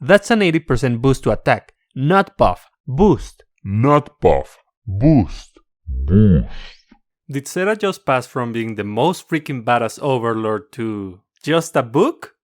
That's an 80% boost to attack, not buff, boost. Not buff, boost. Did Zeta just pass from being the most freaking badass overlord to just a book?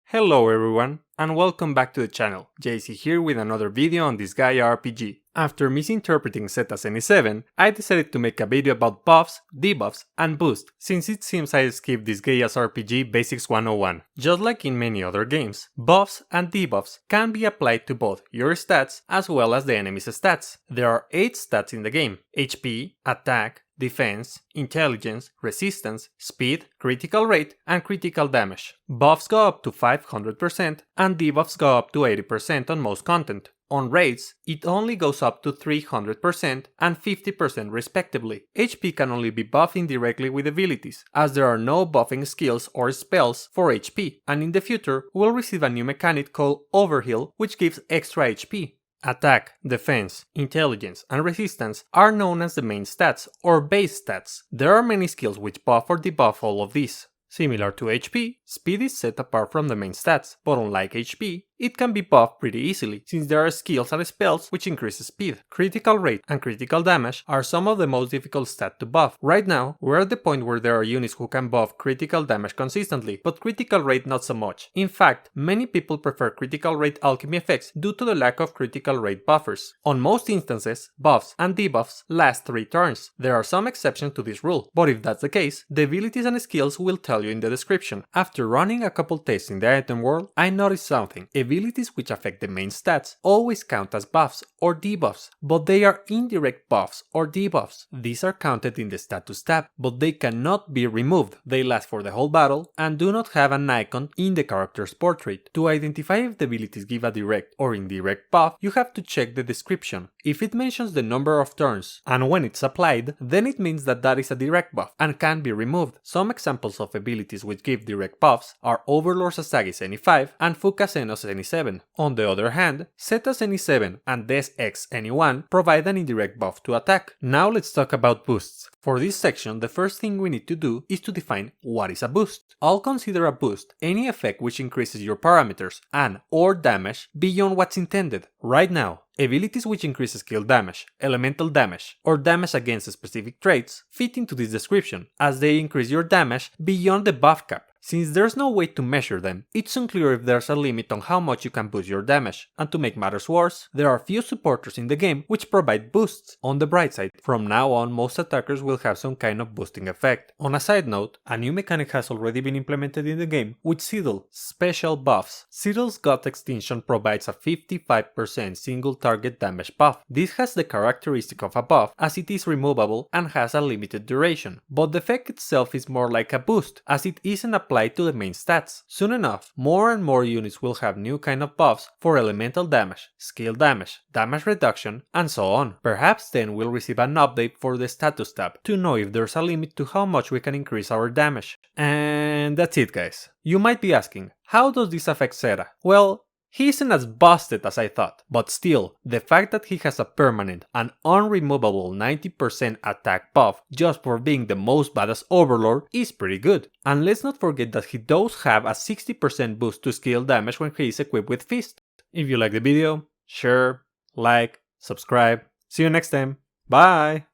Hello everyone, and welcome back to the channel. JC here with another video on Disgaea RPG. After misinterpreting Zeta's NE7, I decided to make a video about buffs, debuffs, and boost, since it seems I skipped Disgaea's RPG Basics 101. Just like in many other games, buffs and debuffs can be applied to both your stats as well as the enemy's stats. There are 8 stats in the game: HP, attack, defense, intelligence, resistance, speed, critical rate, and critical damage. Buffs go up to 500% and debuffs go up to 80% on most content. On raids, it only goes up to 300% and 50% respectively. HP can only be buffed indirectly with abilities, as there are no buffing skills or spells for HP, and in the future we'll receive a new mechanic called Overheal, which gives extra HP. Attack, defense, intelligence, and resistance are known as the main stats, or base stats. There are many skills which buff or debuff all of these. Similar to HP, speed is set apart from the main stats, but unlike HP, it can be buffed pretty easily, since there are skills and spells which increase speed. Critical rate and critical damage are some of the most difficult stats to buff. Right now, we're at the point where there are units who can buff critical damage consistently, but critical rate not so much. In fact, many people prefer critical rate alchemy effects due to the lack of critical rate buffers. On most instances, buffs and debuffs last 3 turns. There are some exceptions to this rule, but if that's the case, the abilities and skills will tell you in the description. After running a couple tests in the item world, I noticed something. Abilities which affect the main stats always count as buffs or debuffs, but they are indirect buffs or debuffs. These are counted in the status tab, but they cannot be removed. They last for the whole battle and do not have an icon in the character's portrait. To identify if the abilities give a direct or indirect buff, you have to check the description. If it mentions the number of turns and when it's applied, then it means that that is a direct buff and can be removed. Some examples of abilities which give direct buffs are Overlord Sasage's NE5 and Fuka Xenos NE7. On the other hand, Zeta's NE7 and Des X NE1 provide an indirect buff to attack. Now let's talk about boosts. For this section, the first thing we need to do is to define what is a boost. I'll consider a boost any effect which increases your parameters and or damage beyond what's intended. Right now, abilities which increase skill damage, elemental damage, or damage against specific traits fit into this description, as they increase your damage beyond the buff cap. Since there's no way to measure them, it's unclear if there's a limit on how much you can boost your damage, and to make matters worse, there are few supporters in the game which provide boosts. On the bright side, from now on most attackers will have some kind of boosting effect. On a side note, a new mechanic has already been implemented in the game with Citadel, special buffs. Citadel's God Extinction provides a 55% single target damage buff. This has the characteristic of a buff as it is removable and has a limited duration, but the effect itself is more like a boost as it isn't applied to the main stats. Soon enough, more and more units will have new kind of buffs for elemental damage, skill damage, damage reduction, and so on. Perhaps then we'll receive an update for the status tab to know if there's a limit to how much we can increase our damage. And that's it, guys. You might be asking, how does this affect Zeta? Well, he isn't as busted as I thought, but still, the fact that he has a permanent and unremovable 90% attack buff just for being the most badass overlord is pretty good. And let's not forget that he does have a 60% boost to skill damage when he is equipped with Fist. If you like the video, share, like, subscribe. See you next time. Bye!